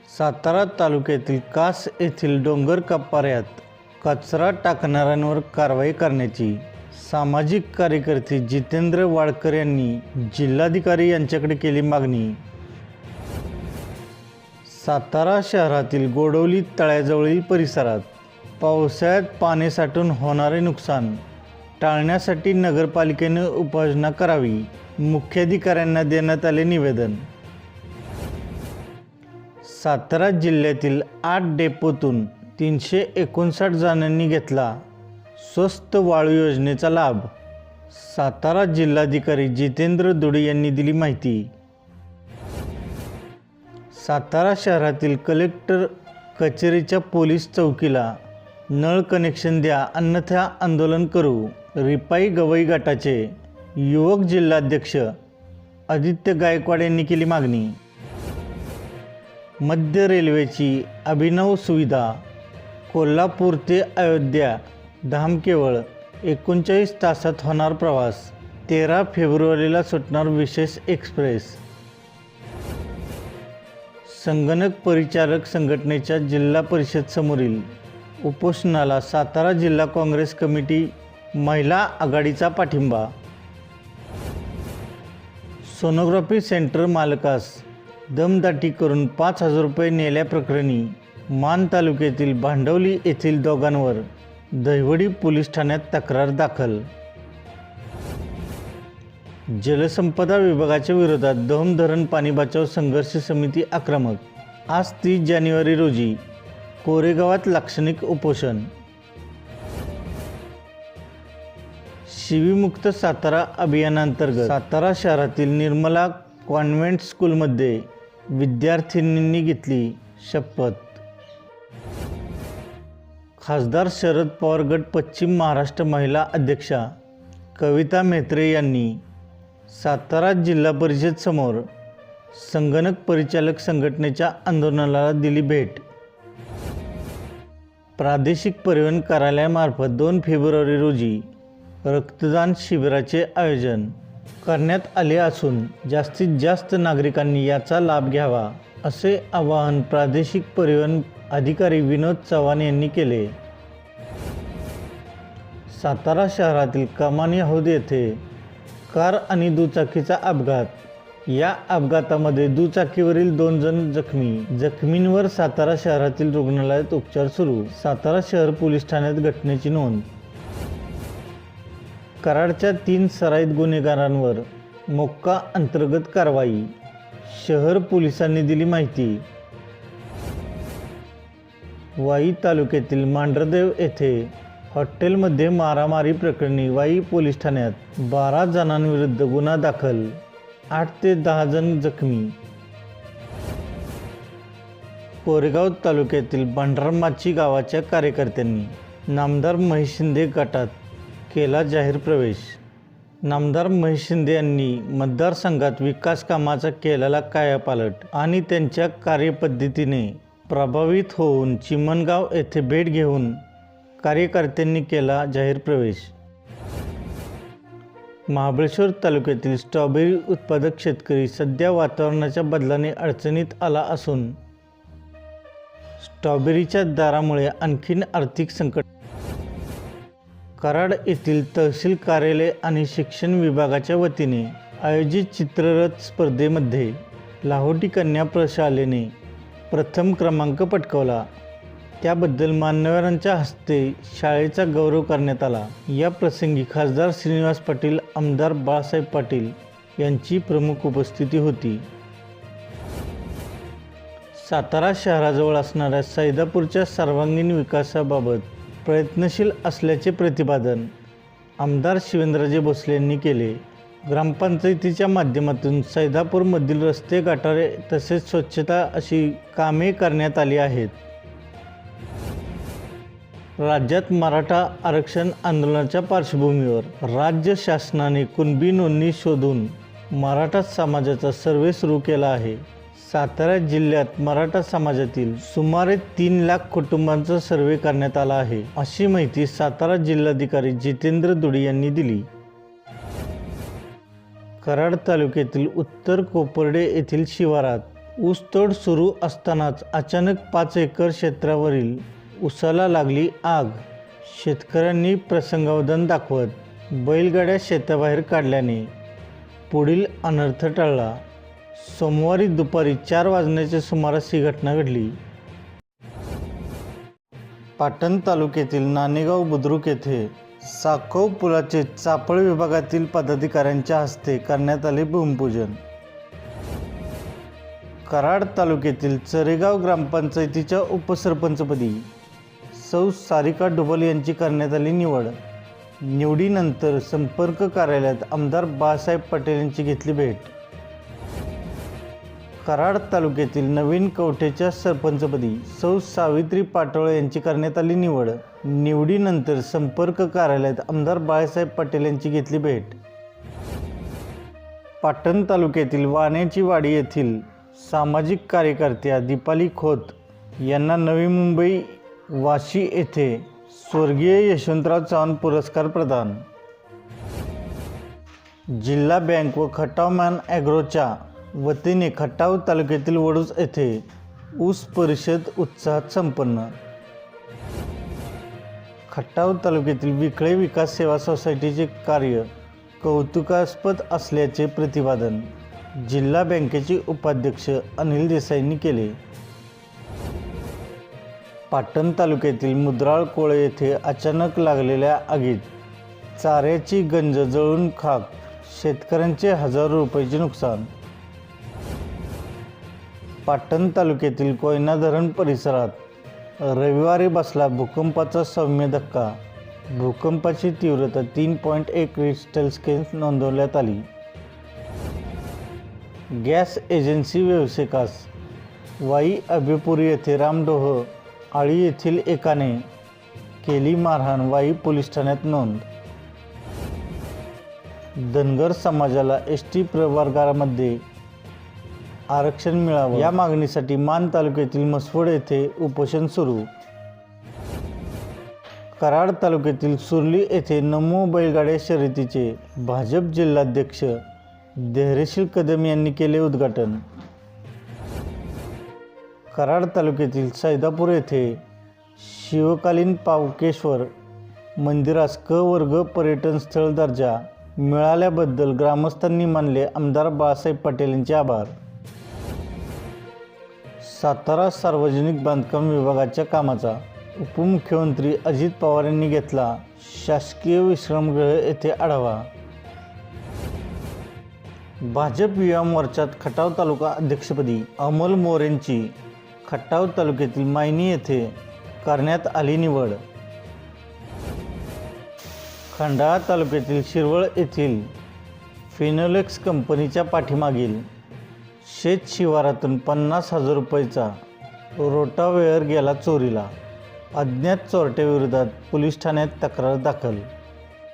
सातारा तालुक्यातील कास येथील डोंगर कपाऱ्यात कचरा टाकणाऱ्यांवर कारवाई करण्याची सामाजिक कार्यकर्ते जितेंद्र वाडकर यांनी जिल्हाधिकारी यांच्याकडे केली मागणी। सातारा शहरातील गोडवली तळ्याजवळील परिसरात पावसाळ्यात पाणी साठून होणारे नुकसान टाळण्यासाठी नगरपालिकेने उपाययोजना करावी, मुख्याधिकाऱ्यांना देण्यात आले निवेदन। सातारा जिल्ह्यातील 8 डेपोतून 359 जणांनी घेतला स्वस्त वाळू योजनेचा लाभ। सातारा जिल्हाधिकारी जितेंद्र दुडे यांनी दिली माहिती। सातारा शहरातील कलेक्टर कचेरीच्या पोलीस चौकीला नळ कनेक्शन द्या अन्यथा आंदोलन करू, रिपाई गवई गटाचे युवक जिल्हाध्यक्ष आदित्य गायकवाड यांनी केली मागणी। मध्य रेल्वेची अभिनव सुविधा कोल्हापूर ते अयोध्या धाम केवळ 39 तासात होणार प्रवास, 13 फेब्रुवारीला सुटणार विशेष एक्सप्रेस। संगणक परिचारक संघटनेच्या जिल्हा परिषद समोरील उपोषणाला सातारा जिल्हा काँग्रेस कमिटी महिला आघाडीचा पाठिंबा। सोनोग्राफी सेंटर मालकास दमदाटी करून 5,000 रुपये नेल्याप्रकरणी मान तालुक्यातील भांडवली येथील दोघांवर दहिवडी पोलीस ठाण्यात तक्रार दाखल। जलसंपदा विभागाच्या विरोधात दौंड धरण पाणी बचाव संघर्ष समिती आक्रमक। आज 30 जानेवारी रोजी कोरेगावात लाक्षणिक उपोषण। शिवीमुक्त सातारा अभियानांतर्गत सातारा शहरातील निर्मला कॉन्व्हेंट स्कूलमध्ये विद्यार्थिनींनी घेतली शपथ। खासदार शरद पवार गट पश्चिम महाराष्ट्र महिला अध्यक्षा कविता म्हेत्रे यांनी सातारा जिल्हा परिषद समोर संगणक परिचालक संघटनेच्या आंदोलनाला दिली भेट। प्रादेशिक परिवहन कार्यालयामार्फत 2 फेब्रुवारी रोजी रक्तदान शिबिराचे आयोजन करण्यात आले असून जास्तीत जास्त नागरिकांनी याचा लाभ घ्यावा असे आवाहन प्रादेशिक परिवहन अधिकारी विनोद चव्हाण यांनी केले। सातारा शहरातील कमानी हौद येथे कार आणि दुचाकीचा अपघात। या अपघातामध्ये दुचाकीवरील 2 जण जखमी। जखमींवर सातारा शहरातील रुग्णालयात उपचार सुरू। सातारा शहर पोलीस ठाण्यात घटनेची नोंद। कराडच्या 3 सराईत गुन्हेगारांवर मोक्का अंतर्गत कारवाई, शहर पोलिसांनी दिली माहिती। वाई तालुक्यातील मांढरदेव येथे हॉटेलमध्ये मारामारी प्रकरणी वाई पोलीस ठाण्यात 12 जणांविरुद्ध गुन्हा दाखल, 8 ते 10 जण जखमी। कोरेगाव तालुक्यातील भांडारमाची गावाच्या कार्यकर्त्यांनी नामदार महेश शिंदे गटात केला जाहीर प्रवेश। नामदार महेश शिंदे यांनी मतदारसंघात विकास कामाचा केलेला कायापालट आणि त्यांच्या कार्यपद्धतीने प्रभावित होऊन चिमणगाव येथे भेट घेऊन कार्यकर्त्यांनी केला जाहीर प्रवेश। महाबळेश्वर तालुक्यातील स्ट्रॉबेरी उत्पादक शेतकरी सध्या वातावरणाच्या बदलाने अडचणीत आला असून स्ट्रॉबेरीच्या दरामुळे आणखीन आर्थिक संकट। कराड येथील तहसील कार्यालय आणि शिक्षण विभागाच्या वतीने आयोजित चित्ररथ स्पर्धेमध्ये लाहोटी कन्या प्रशालेने प्रथम क्रमांक पटकावला, त्याबद्दल मान्यवरांच्या हस्ते शाळेचा गौरव करण्यात आला। या प्रसंगी खासदार श्रीनिवास पाटील, आमदार बाळासाहेब पाटील यांची प्रमुख उपस्थिती होती। सातारा शहराजवळ असणाऱ्या सैदापूरच्या सर्वांगीण विकासाबाबत प्रयत्नशील असल्याचे प्रतिपादन आमदार शिवेंद्रराजे भोसले यांनी केले। ग्रामपंचायतीच्या माध्यमातून सैदापूरमधील रस्ते, गटारे तसेच स्वच्छता अशी कामे करण्यात आली आहेत। राज्यात मराठा आरक्षण आंदोलनाच्या पार्श्वभूमीवर राज्य शासनाने कुणबी नोंदणी शोधून मराठा समाजाचा सर्व्हे सुरू केला आहे। सातारा जिल्ह्यात मराठा समाजातील सुमारे 3 लाख कुटुंबांचा सर्व्हे करण्यात आला आहे, अशी माहिती सातारा जिल्हाधिकारी जितेंद्र दुडे यांनी दिली। कराड तालुक्यातील उत्तर कोपर्डे येथील शिवारात ऊसतोड सुरू असतानाच अचानक 5 एकर क्षेत्रावरील ऊसाला लागली आग. शेतकऱ्यांनी प्रसंगावधान दाखवत बैलगाड्या शेताबाहेर काढल्याने पुढील अनर्थ टळला. सोमवारी दुपारी 4 वाजण्याच्या सुमारास ही घटना घडली. पाटण तालुक्यातील नाणेगाव बुद्रुक येथे साखोव पुलाचे चाफळ विभागातील पदाधिकाऱ्यांच्या हस्ते करण्यात आले भूमिपूजन. कराड तालुक्यातील चरेगाव ग्रामपंचायतीच्या उपसरपंचपदी सौ सारिका डुबल यांची करण्यात आली निवड. निवडीनंतर संपर्क कार्यालयात आमदार बाळासाहेब पटेल यांची घेतली भेट. कराड तालुक्यातील नवीन कवठेच्या सरपंचपदी सौ सावित्री पाटोळे यांची करण्यात आली निवड. निवडीनंतर संपर्क कार्यालयात आमदार बाळासाहेब पटेल यांची घेतली भेट. पाटण तालुक्यातील वाण्याची वाडी येथील सामाजिक कार्यकर्त्या दीपाली खोत यांना नवी मुंबई वाशी येथे स्वर्गीय यशवंतराव चव्हाण पुरस्कार प्रदान. जिल्हा बँक व खटाव मॅन ॲग्रोच्या वतीने खटाव तालुक्यातील वडूज येथे ऊस परिषद उत्साहात संपन्न. खटाव तालुक्यातील विखळे विकास सेवा सोसायटीचे कार्य कौतुकास्पद असल्याचे प्रतिपादन जिल्हा बँकेचे उपाध्यक्ष अनिल देसाईंनी केले. पाटण तालुक्यातील मुद्राळ कोळे येथे अचानक लागलेल्या आगीत चाऱ्याची गंज जळून खाक, शेतकऱ्यांचे हजारो रुपयांचे नुकसान. पाटण तालुक्यातील कोयना धरण परिसरात रविवारी बसला भूकंपाचा सौम्य धक्का. भूकंपाची तीव्रता 3.1 रिश्टर स्केल नोंदवण्यात आली. गॅस एजन्सी व्यावसायिकास वाई अभेपुरी येथे रामडोह आळी येथील एकाने केली मारहाण, वाई पोलीस ठाण्यात नोंद. धनगर समाजाला एसटी प्रवर्गामध्ये आरक्षण मिळावं या मागणीसाठी मान तालुक्यातील मसवड येथे उपोषण सुरू. कराड तालुक्यातील सुर्ली येथे नमो बैलगाड्या शर्यतीचे भाजप जिल्हाध्यक्ष धैर्यशील कदम यांनी केले उद्घाटन. कराड तालुक्यातील सैदापूर येथे शिवकालीन पावकेश्वर मंदिरास क वर्ग पर्यटन स्थळ दर्जा मिळाल्याबद्दल ग्रामस्थांनी मानले आमदार बाळासाहेब पटेल यांचे आभार. सातारा सार्वजनिक बांधकाम विभागाच्या कामाचा उपमुख्यमंत्री अजित पवार यांनी घेतला शासकीय विश्रामगृह येथे आढावा. भाजप युवा मोर्चात खटाव तालुका अध्यक्षपदी अमोल मोरेंची खटाव तालुक्यातील मायनी येथे करण्यात आली निवड. खंडाळा तालुक्यातील शिरवळ येथील फिनोलेक्स कंपनीच्या पाठीमागील शेत शिवारातून 50,000 रुपयाचा रोटावेअर गेला चोरीला. अज्ञात चोरट्याविरोधात पोलीस ठाण्यात तक्रार दाखल.